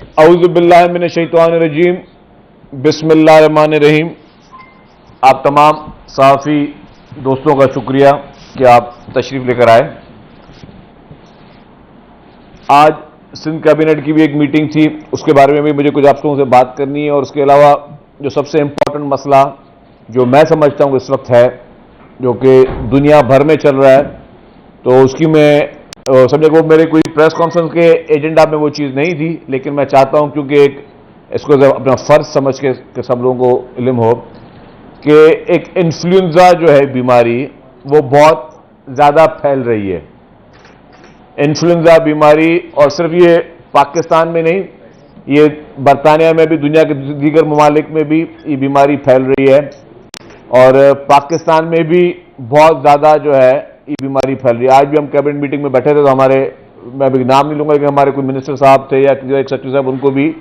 اعوذ باللہ من الشیطان الرجیم، بسم اللہ الرحمن الرحیم۔ آپ تمام صحافی دوستوں کا شکریہ کہ آپ تشریف لے کر آئے۔ آج سندھ کابینٹ کی بھی ایک میٹنگ تھی، اس کے بارے میں بھی مجھے کچھ آپ لوگوں سے بات کرنی ہے، اور اس کے علاوہ جو سب سے امپورٹنٹ مسئلہ جو میں سمجھتا ہوں اس وقت ہے، جو کہ دنیا بھر میں چل رہا ہے، تو اس کی میں سمجھے کہ میرے کوئی پریس کانفرنس کے ایجنڈا میں وہ چیز نہیں تھی، لیکن میں چاہتا ہوں کیونکہ اس کو اپنا فرض سمجھ کے کہ سب لوگوں کو علم ہو کہ ایک انفلوئنزا جو ہے بیماری وہ بہت زیادہ پھیل رہی ہے۔ انفلوئنزا بیماری، اور صرف یہ پاکستان میں نہیں، یہ برطانیہ میں بھی، دنیا کے دیگر ممالک میں بھی یہ بیماری پھیل رہی ہے، اور پاکستان میں بھی بہت زیادہ جو ہے یہ بیماری پھیل رہی ہے۔ آج بھی ہم کیبنٹ میٹنگ میں بیٹھے تھے تو ہمارے، میں ابھی نام نہیں لوں گا، لیکن ہمارے کوئی منسٹر صاحب تھے یا ایک سیکرٹری صاحب، ان کو بھی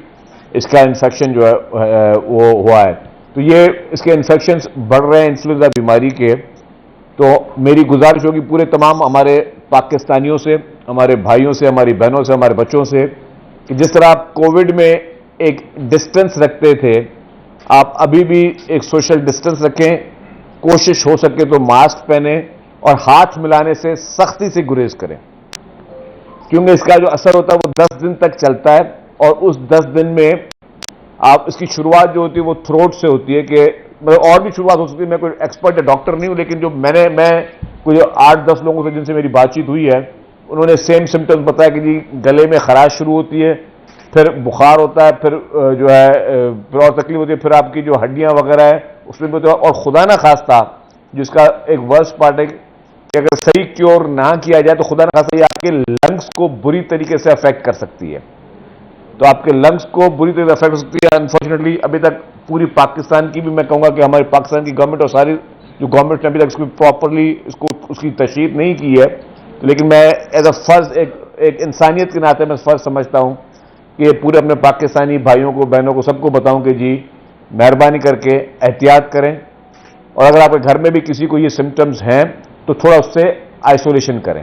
اس کا انفیکشن جو ہے وہ ہوا ہے۔ تو یہ اس کے انفیکشنز بڑھ رہے ہیں انفلوئنزا بیماری کے۔ تو میری گزارش ہوگی پورے تمام ہمارے پاکستانیوں سے، ہمارے بھائیوں سے، ہماری بہنوں سے، ہمارے بچوں سے، کہ جس طرح آپ کووڈ میں ایک ڈسٹنس رکھتے تھے، آپ ابھی بھی ایک سوشل ڈسٹنس رکھیں، کوشش ہو سکے تو ماسک پہنیں، اور ہاتھ ملانے سے سختی سے گریز کریں، کیونکہ اس کا جو اثر ہوتا ہے وہ 10 دن تک چلتا ہے، اور اس 10 دن میں آپ اس کی شروعات جو ہوتی ہے وہ تھروٹ سے ہوتی ہے، کہ اور بھی شروعات ہو سکتی ہے۔ میں کوئی ایکسپرٹ یا ڈاکٹر نہیں ہوں، لیکن جو میں کوئی 8-10 لوگوں سے جن سے میری بات چیت ہوئی ہے، انہوں نے سیم سمٹمز بتایا کہ جی گلے میں خراش شروع ہوتی ہے، پھر بخار ہوتا ہے، پھر جو ہے پھر اور تکلیف ہوتی ہے، پھر آپ کی جو ہڈیاں وغیرہ ہے اس میں بھی ہوتا ہے، اور خدا نہ خواستہ جس کا ایک ورسٹ پارٹ ہے کہ اگر صحیح کیور نہ کیا جائے تو خدا نہ خواستہ یہ آپ کے لنگس کو بری طریقے سے افیکٹ کر سکتی ہے۔ تو آپ کے لنگس کو بری طریقے سے افیکٹ کر سکتی ہے۔ انفارچونیٹلی ابھی تک پوری پاکستان کی بھی میں کہوں گا کہ ہماری پاکستان کی گورنمنٹ اور ساری جو گورنمنٹ نے ابھی تک اس کو پراپرلی اس کی تشہیر نہیں کی ہے، لیکن میں ایز اے فرض ایک انسانیت کے ناطے میں فرض سمجھتا ہوں کہ پورے اپنے پاکستانی بھائیوں کو، بہنوں کو، سب کو بتاؤں کہ جی مہربانی کر کے احتیاط کریں، اور اگر آپ کے گھر میں بھی کسی کو یہ سمٹمز ہیں تو تھوڑا اس سے آئسولیشن کریں،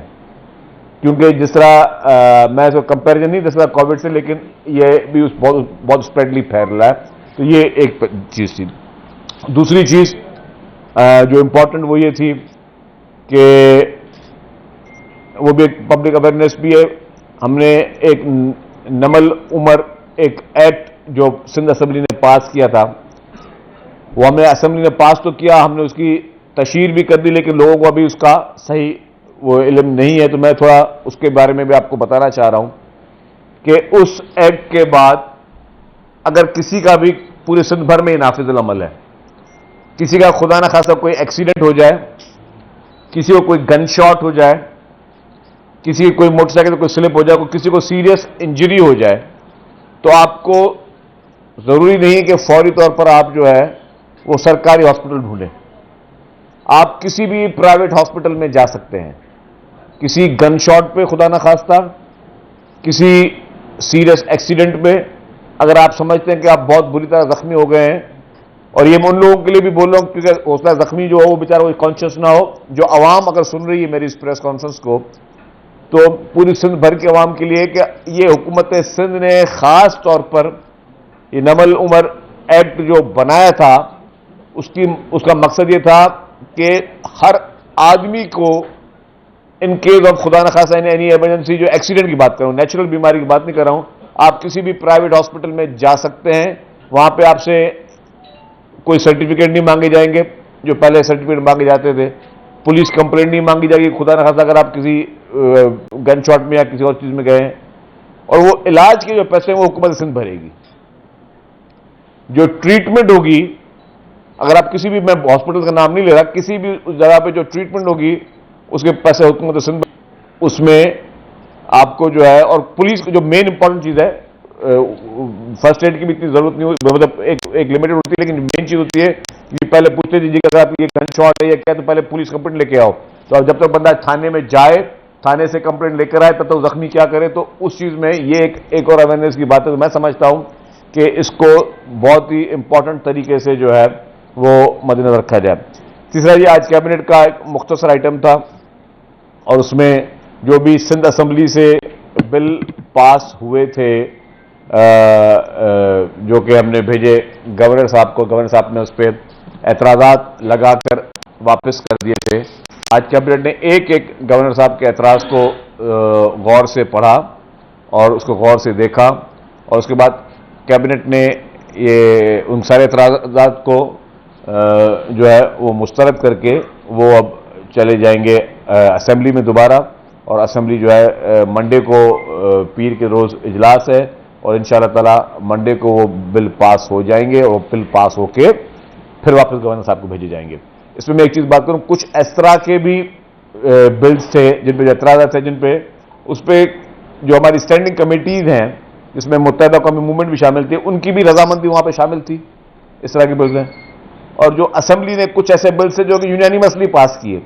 کیونکہ جس طرح میں اس کو کمپیریزن نہیں جس طرح کووڈ سے، لیکن یہ بھی بہت اسپریڈلی پھیل رہا ہے۔ تو یہ ایک چیز تھی۔ دوسری چیز جو امپورٹنٹ وہ یہ تھی کہ وہ بھی ایک پبلک اویئرنیس بھی ہے۔ ہم نے ایک نمل عمر ایک ایکٹ جو سندھ اسمبلی نے پاس کیا تھا، وہ ہم نے اسمبلی نے پاس تو کیا، ہم نے اس کی تشہیر بھی کر دی، لیکن لوگوں کو ابھی اس کا صحیح وہ علم نہیں ہے، تو میں تھوڑا اس کے بارے میں بھی آپ کو بتانا چاہ رہا ہوں کہ اس ایکٹ کے بعد اگر کسی کا بھی پورے سندھ بھر میں نافذ العمل ہے، کسی کا خدا نہ خواستہ کوئی ایکسیڈنٹ ہو جائے، کسی کو کوئی گن شاٹ ہو جائے، کسی کی کوئی موٹر سائیکل کوئی سلپ ہو جائے، کسی کو سیریس انجری ہو جائے، تو آپ کو ضروری نہیں کہ فوری طور پر آپ جو ہے وہ سرکاری ہاسپٹل ڈھونڈیں، آپ کسی بھی پرائیویٹ ہاسپٹل میں جا سکتے ہیں۔ کسی گن شاٹ پہ خدا نہ خواستہ، کسی سیریس ایکسیڈنٹ میں اگر آپ سمجھتے ہیں کہ آپ بہت بری طرح زخمی ہو گئے ہیں، اور یہ میں ان لوگوں کے لیے بھی بول رہا ہوں کیونکہ حوصلہ زخمی جو ہو وہ بیچارہ کوئی کانشیس نہ ہو، جو عوام اگر سن رہی ہے میری اس پریس کانفرنس کو، تو پوری سندھ بھر کے عوام کے لیے کہ یہ حکومت سندھ نے خاص طور پر یہ نمل عمر ایکٹ جو بنایا تھا، اس کا مقصد یہ تھا کہ ہر آدمی کو ان کیس آف خدا نخواستہ اینی ایمرجنسی، جو ایکسیڈنٹ کی بات کر رہا ہوں، نیچرل بیماری کی بات نہیں کر رہا ہوں، آپ کسی بھی پرائیویٹ ہاسپٹل میں جا سکتے ہیں، وہاں پہ آپ سے کوئی سرٹیفکیٹ نہیں مانگے جائیں گے جو پہلے سرٹیفکیٹ مانگے جاتے تھے، پولیس کمپلینٹ نہیں مانگی جائے گی خدا نخواستہ اگر آپ کسی گن شاٹ میں یا کسی اور چیز میں گئے ہیں، اور وہ علاج کے جو پیسے ہیں وہ حکومت سندھ بھرے گی۔ جو ٹریٹمنٹ ہوگی، اگر آپ کسی بھی، میں ہاسپٹل کا نام نہیں لے رہا، کسی بھی جگہ پہ جو ٹریٹمنٹ ہوگی اس کے پیسے حکومت سندھ، اس میں آپ کو جو ہے، اور پولیس کی جو مین امپورٹنٹ چیز ہے، فرسٹ ایڈ کی بھی اتنی ضرورت نہیں ہوتی، مطلب ایک لمیٹڈ ہوتی ہے، لیکن مین چیز ہوتی ہے کہ پہلے پوچھتے دیجیے کہ اگر آپ یہ گن شاٹ ہے یا کیا، تو پہلے پولیس کمپلینٹ لے کے آؤ، تو اب جب تک بندہ تھانے میں جائے، تھانے سے کمپلینٹ لے کر آئے، تب تک زخمی کیا کرے، تو اس چیز میں یہ ایک اور اویئرنیس کی بات ہے۔ تو میں سمجھتا ہوں کہ اس کو بہت ہی امپورٹنٹ طریقے سے جو ہے وہ مد نظر رکھا جائے۔ تیسرا یہ آج کیبنٹ کا ایک مختصر آئٹم تھا، اور اس میں جو بھی سندھ اسمبلی سے بل پاس ہوئے تھے جو کہ ہم نے بھیجے گورنر صاحب کو، گورنر صاحب نے اس پہ اعتراضات لگا کر واپس کر دیے تھے. آج کیبنٹ نے ایک ایک گورنر صاحب کے اعتراض کو غور سے پڑھا اور اس کو غور سے دیکھا، اور اس کے بعد کیبنٹ نے یہ ان سارے اعتراضات کو جو ہے وہ مسترد کر کے وہ اب چلے جائیں گے اسمبلی میں دوبارہ. اور اسمبلی جو ہے منڈے کو پیر کے روز اجلاس ہے، اور انشاءاللہ تعالی منڈے کو وہ بل پاس ہو جائیں گے، اور بل پاس ہو کے پھر واپس گورنر صاحب کو بھیجے جائیں گے. اس میں ایک چیز بات کروں، کچھ اس طرح کے بھی بلز تھے جن پہ اعتراضات تھے، جن پہ اس پہ جو ہماری اسٹینڈنگ کمیٹیز ہیں جس میں متحدہ قومی موومنٹ بھی شامل تھی، ان کی بھی رضامندی وہاں پہ شامل تھی. اس طرح کے بلز ہیں. اور جو اسمبلی نے کچھ ایسے بلز تھے جو کہ یونینیمسلی پاس کیے.